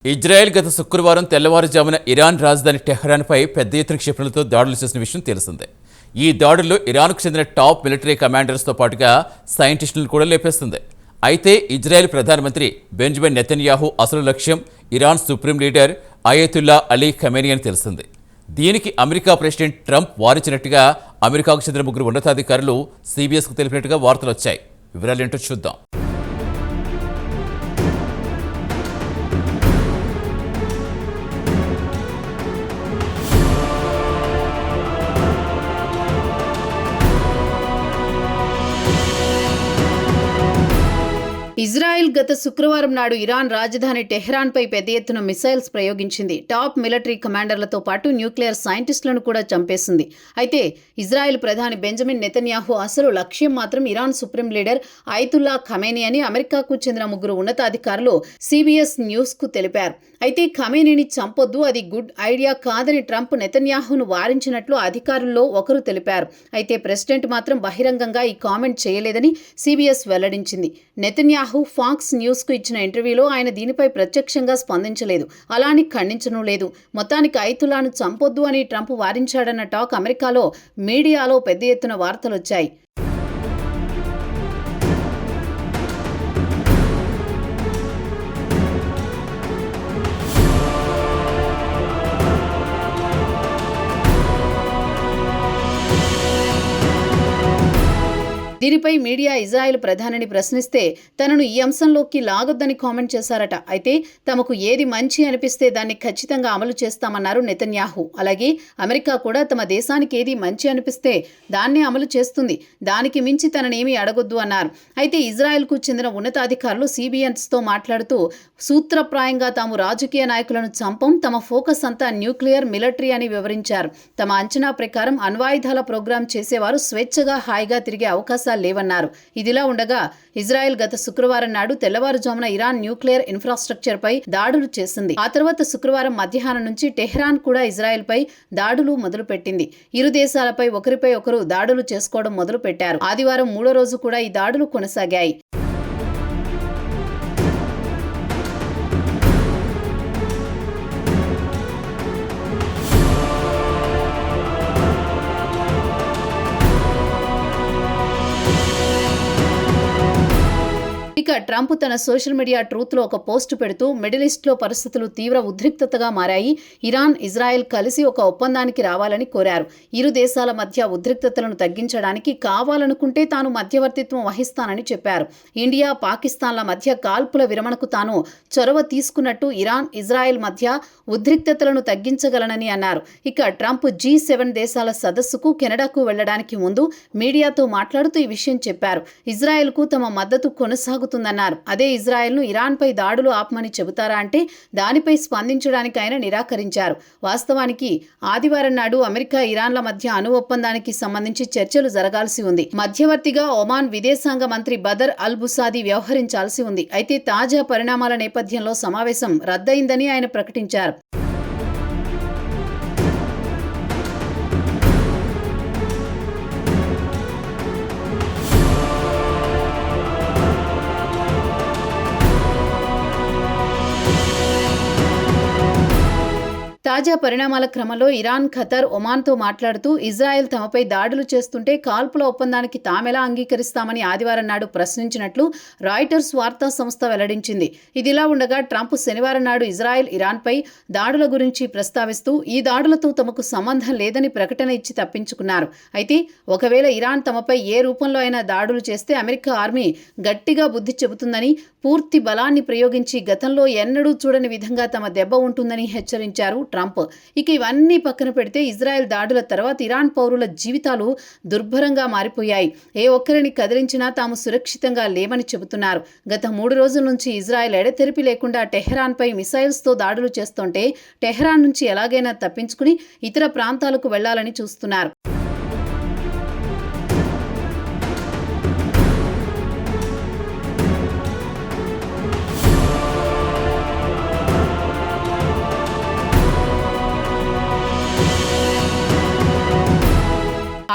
Israel గత శుక్రవారం తెల్లవారుజామున ఇరాన్ రాజధాని టెహ్రాన్పై పెద్ద ఎత్తున క్షిపణులతో దాడులు చేసిన విషయం తెలిసిందే. ఈ దాడుల్లో ఇరాన్కు చెందిన టాప్ మిలిటరీ కమాండర్స్తో పాటుగా సైంటిస్టులను కూడా లేపేస్తుంది. అయితే ఇజ్రాయెల్ ప్రధానమంత్రి బెంజమిన్ నెతన్యాహు అసలు లక్ష్యం Iran supreme leader Ayatollah Ali Khamenei అని తెలిసింది. దీనికి అమెరికా ప్రెసిడెంట్ ట్రంప్ వారించినట్టుగా అమెరికాకు చెందిన ముగ్గురు ఉన్నతాధికారులు CBSకు తెలిపినట్టుగా వార్తలు వచ్చాయి. వివరాలేంటో చూద్దాం. ఇజ్రాయెల్ గత శుక్రవారం నాడు ఇరాన్ రాజధాని టెహ్రాన్పై పెద్ద ఎత్తున మిసైల్స్ ప్రయోగించింది. టాప్ మిలిటరీ కమాండర్లతో పాటు న్యూక్లియర్ సైంటిస్టులను కూడా చంపేసింది. అయితే ఇజ్రాయెల్ ప్రధాని బెంజమిన్ నెతన్యాహు అసలు లక్ష్యం మాత్రం Iran supreme leader Ayatollah Khamenei అని అమెరికాకు చెందిన ముగ్గురు ఉన్నతాధికారులు CBS న్యూస్కు తెలిపారు. అయితే ఖమేనీని చంపొద్దు, అది గుడ్ ఐడియా కాదని ట్రంప్ నెతన్యాహును వారించినట్లు అధికారుల్లో ఒకరు తెలిపారు. అయితే ప్రెసిడెంట్ మాత్రం బహిరంగంగా ఈ కామెంట్ చేయలేదని CBS వెల్లడించింది. నెతన్యాహు ఫాక్స్ న్యూస్కు ఇచ్చిన ఇంటర్వ్యూలో ఆయన దీనిపై ప్రత్యక్షంగా స్పందించలేదు, అలాని ఖండించను లేదు. మొత్తానికి అయతుల్లాను చంపొద్దు అని ట్రంప్ వారించాడన్న టాక్ అమెరికాలో మీడియాలో పెద్ద ఎత్తున వార్తలొచ్చాయి. దీనిపై మీడియా ఇజ్రాయెల్ ప్రధానిని ప్రశ్నిస్తే తనను ఈ అంశంలోకి లాగొద్దని కామెంట్ చేశారట. అయితే తమకు ఏది మంచి అనిపిస్తే దాన్ని ఖచ్చితంగా అమలు చేస్తామన్నారు నెతన్యాహు. అలాగే అమెరికా కూడా తమ దేశానికి ఏది మంచి అనిపిస్తే దాన్నే అమలు చేస్తుంది, దానికి మించి తననేమీ అడగొద్దు అన్నారు. అయితే ఇజ్రాయెల్కు చెందిన ఉన్నతాధికారులు CBSతో మాట్లాడుతూ సూత్రప్రాయంగా తాము రాజకీయ నాయకులను చంపం, తమ ఫోకస్ అంతా న్యూక్లియర్ మిలిటరీ అని వివరించారు. తమ అంచనా ప్రకారం అణ్వాయుధాల ప్రోగ్రాం చేసేవారు స్వేచ్ఛగా హాయిగా తిరిగే అవకాశం లేవన్నారు. ఇదిలా ఉండగా ఇజ్రాయెల్ గత శుక్రవారం నాడు తెల్లవారుజామున ఇరాన్ న్యూక్లియర్ ఇన్ఫ్రాస్ట్రక్చర్ పై దాడులు చేసింది. ఆ తర్వాత శుక్రవారం మధ్యాహ్నం నుంచి టెహ్రాన్ కూడా ఇజ్రాయెల్ పై దాడులు మొదలుపెట్టింది. ఇరు దేశాలపై ఒకరిపై ఒకరు దాడులు చేసుకోవడం మొదలు పెట్టారు. ఆదివారం 3వ రోజు కూడా ఈ దాడులు కొనసాగాయి. ఇక ట్రంప్ తన సోషల్ మీడియా ట్రూత్లో ఒక పోస్ట్ పెడుతూ మిడిల్ ఈస్ట్లో పరిస్థితులు తీవ్ర ఉద్రిక్తతగా మారాయి, ఇరాన్ ఇజ్రాయెల్ కలిసి ఒక ఒప్పందానికి రావాలని కోరారు. ఇరు దేశాల మధ్య ఉద్రిక్తతలను తగ్గించడానికి కావాలనుకుంటే తాను మధ్యవర్తిత్వం వహిస్తానని చెప్పారు. ఇండియా పాకిస్తాన్ల మధ్య కాల్పుల విరమణకు తాను చొరవ తీసుకున్నట్టు ఇరాన్ ఇజ్రాయెల్ మధ్య ఉద్రిక్తతలను తగ్గించగలనని అన్నారు. ఇక ట్రంప్ G7 దేశాల సదస్సుకు కెనడాకు వెళ్లడానికి ముందు మీడియాతో మాట్లాడుతూ ఈ విషయం చెప్పారు. ఇజ్రాయెల్కు తమ మద్దతు కొనసాగుతుందన్నారు. అదే ఇజ్రాయెల్ను ఇరాన్పై దాడులు ఆపమని చెబుతారా అంటే దానిపై స్పందించడానికి ఆయన నిరాకరించారు. వాస్తవానికి ఆదివారం నాడు అమెరికా ఇరాన్ల మధ్య అణు ఒప్పందానికి సంబంధించి చర్చలు జరగాల్సి ఉంది. మధ్యవర్తిగా ఒమాన్ విదేశాంగ మంత్రి బదర్ అల్ బుసాది వ్యవహరించాల్సి ఉంది. అయితే తాజా పరిణామాల నేపథ్యంలో సమావేశం రద్దయిందని ఆయన ప్రకటించారు. తాజా పరిణామాల క్రమంలో ఇరాన్, ఖతర్, ఒమాన్తో మాట్లాడుతూ ఇజ్రాయెల్ తమపై దాడులు చేస్తుంటే కాల్పుల ఒప్పందానికి తామెలా అంగీకరిస్తామని ఆదివారం నాడు ప్రశ్నించినట్లు రాయిటర్స్ వార్తా సంస్థ వెల్లడించింది. ఇదిలా ఉండగా ట్రంప్ శనివారం నాడు ఇజ్రాయెల్, ఇరాన్పై దాడుల గురించి ప్రస్తావిస్తూ ఈ దాడులతో తమకు సంబంధం లేదని ప్రకటన ఇచ్చి తప్పించుకున్నారు. అయితే ఒకవేళ ఇరాన్ తమపై ఏ రూపంలో అయినా దాడులు చేస్తే అమెరికా ఆర్మీ గట్టిగా బుద్ధి చెబుతుందని, పూర్తి బలాన్ని ప్రయోగించి గతంలో ఎన్నడూ చూడని విధంగా తమ దెబ్బ ఉంటుందని హెచ్చరించారు ట్రంప్. ఇక ఇవన్నీ పక్కన పెడితే ఇజ్రాయెల్ దాడుల తర్వాత ఇరాన్ పౌరుల జీవితాలు దుర్భరంగా మారిపోయాయి. ఏ ఒక్కరిని కదిలించినా తాము సురక్షితంగా లేమని చెబుతున్నారు. గత 3 రోజుల నుంచి ఇజ్రాయెల్ ఎడతెరిపి లేకుండా టెహ్రాన్పై మిసైల్స్తో దాడులు చేస్తుంటే టెహ్రాన్ నుంచి ఎలాగైనా తప్పించుకుని ఇతర ప్రాంతాలకు వెళ్లాలని చూస్తున్నారు.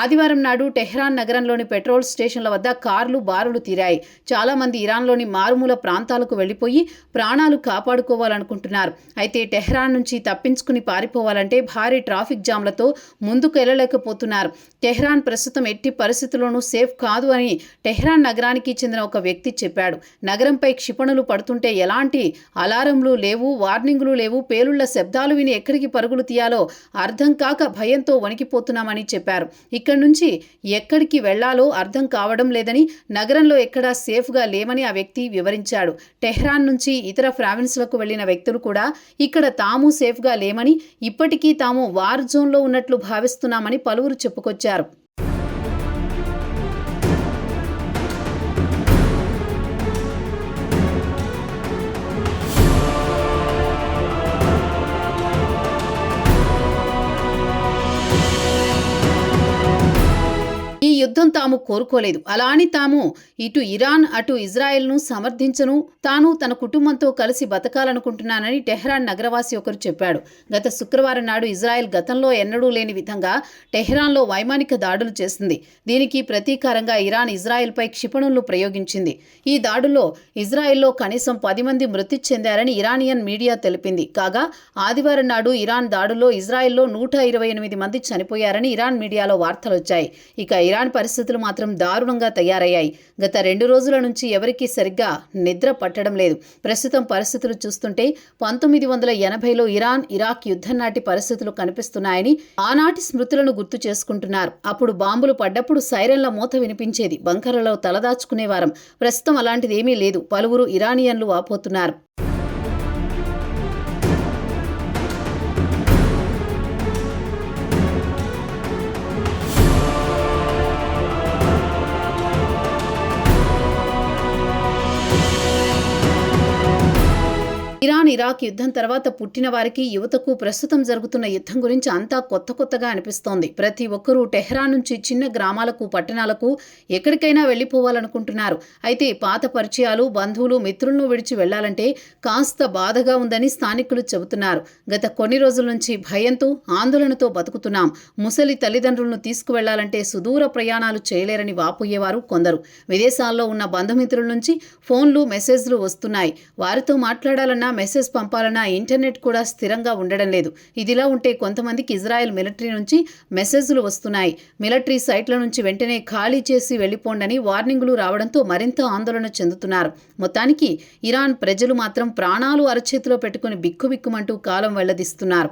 ఆదివారం నాడు టెహ్రాన్ నగరంలోని పెట్రోల్ స్టేషన్ల వద్ద కార్లు బారులు తీరాయి. చాలా మంది ఇరాన్లోని మారుమూల ప్రాంతాలకు వెళ్లిపోయి ప్రాణాలు కాపాడుకోవాలనుకుంటున్నారు. అయితే టెహ్రాన్ నుంచి తప్పించుకుని పారిపోవాలంటే భారీ ట్రాఫిక్ జామ్లతో ముందుకు వెళ్లలేకపోతున్నారు. టెహ్రాన్ ప్రస్తుతం ఎట్టి పరిస్థితుల్లోనూ సేఫ్ కాదు అని టెహ్రాన్ నగరానికి చెందిన ఒక వ్యక్తి చెప్పాడు. నగరంపై క్షిపణులు పడుతుంటే ఎలాంటి అలారంలు లేవు, వార్నింగులు లేవు. పేలుళ్ల శబ్దాలు విని ఎక్కడికి పరుగులు తీయాలో అర్థం కాక భయంతో వణికిపోతున్నామని చెప్పారు. ఇక్కడి నుంచి ఎక్కడికి వెళ్లాలో అర్థం కావడం లేదని, నగరంలో ఎక్కడా సేఫ్గా లేమని ఆ వ్యక్తి వివరించాడు. టెహ్రాన్ నుంచి ఇతర ప్రావిన్స్లకు వెళ్లిన వ్యక్తులు కూడా ఇక్కడ తాము సేఫ్గా లేమని, ఇప్పటికీ తాము వార్ జోన్లో ఉన్నట్లు భావిస్తున్నామని పలువురు చెప్పుకొచ్చారు. ఈ యుద్ధం తాము కోరుకోలేదు. అలా అని తాము ఇటు ఇరాన్ అటు ఇజ్రాయెల్ను సమర్థించను, తాను తన కుటుంబంతో కలిసి బతకాలనుకుంటున్నానని టెహ్రాన్ నగరవాసి ఒకరు చెప్పాడు. గత శుక్రవారం నాడు ఇజ్రాయెల్ గతంలో ఎన్నడూ లేని విధంగా టెహ్రాన్లో వైమానిక దాడులు చేసింది. దీనికి ప్రతీకారంగా ఇరాన్ ఇజ్రాయెల్పై క్షిపణులను ప్రయోగించింది. ఈ దాడుల్లో ఇజ్రాయెల్లో కనీసం 10 మంది మృతి చెందారని ఇరానియన్ మీడియా తెలిపింది. కాగా ఆదివారం నాడు ఇరాన్ దాడుల్లో ఇజ్రాయెల్లో 128 మంది చనిపోయారని ఇరాన్ మీడియాలో వార్తలొచ్చాయి. ఇక ఇరాన్ పరిస్థితులు మాత్రం దారుణంగా తయారయ్యాయి. గత 2 రోజుల నుంచి ఎవరికీ సరిగ్గా నిద్ర పట్టడం లేదు. ప్రస్తుతం పరిస్థితులు చూస్తుంటే 1980లో ఇరాన్ ఇరాక్ యుద్ధం నాటి పరిస్థితులు కనిపిస్తున్నాయని ఆనాటి స్మృతులను గుర్తు చేసుకుంటున్నారు. అప్పుడు బాంబులు పడ్డప్పుడు సైరన్ల మోత వినిపించేది. బంకర్లలో తలదాచుకునేవారం. ప్రస్తుతం అలాంటిదేమీ లేదు. పలువురు ఇరానియన్లు వాపోతున్నారు. ఇరాన్ ఇరాక్ యుద్ధం తర్వాత పుట్టిన వారికి, యువతకు ప్రస్తుతం జరుగుతున్న యుద్ధం గురించి అంతా కొత్తగా అనిపిస్తోంది. ప్రతి ఒక్కరూ టెహ్రాన్ నుంచి చిన్న గ్రామాలకు, పట్టణాలకు ఎక్కడికైనా వెళ్లిపోవాలనుకుంటున్నారు. అయితే పాత పరిచయాలు, బంధువులు, మిత్రులను విడిచి వెళ్లాలంటే కాస్త బాధగా ఉందని స్థానికులు చెబుతున్నారు. గత కొన్ని రోజుల నుంచి భయంతో, ఆందోళనతో బతుకుతున్నాం. ముసలి తల్లిదండ్రులను తీసుకువెళ్లాలంటే సుదూర ప్రయాణాలు చేయలేరని వాపోయేవారు కొందరు. విదేశాల్లో ఉన్న బంధుమిత్రుల నుంచి ఫోన్లు, మెసేజ్లు వస్తున్నాయి. వారితో మాట్లాడాలన్నా, మెసేజ్ పంపాలన్నా ఇంటర్నెట్ కూడా స్థిరంగా ఉండడం లేదు. ఇదిలా ఉంటే కొంతమందికి ఇజ్రాయెల్ మిలిటరీ నుంచి మెసేజ్లు వస్తున్నాయి. మిలిటరీ సైట్ల నుంచి వెంటనే ఖాళీ చేసి వెళ్లిపోండని వార్నింగులు రావడంతో మరింత ఆందోళన చెందుతున్నారు. మొత్తానికి ఇరాన్ ప్రజలు మాత్రం ప్రాణాలు అరచేతిలో పెట్టుకుని బిక్కుబిక్కుమంటూ కాలం వెళ్లదీస్తున్నారు.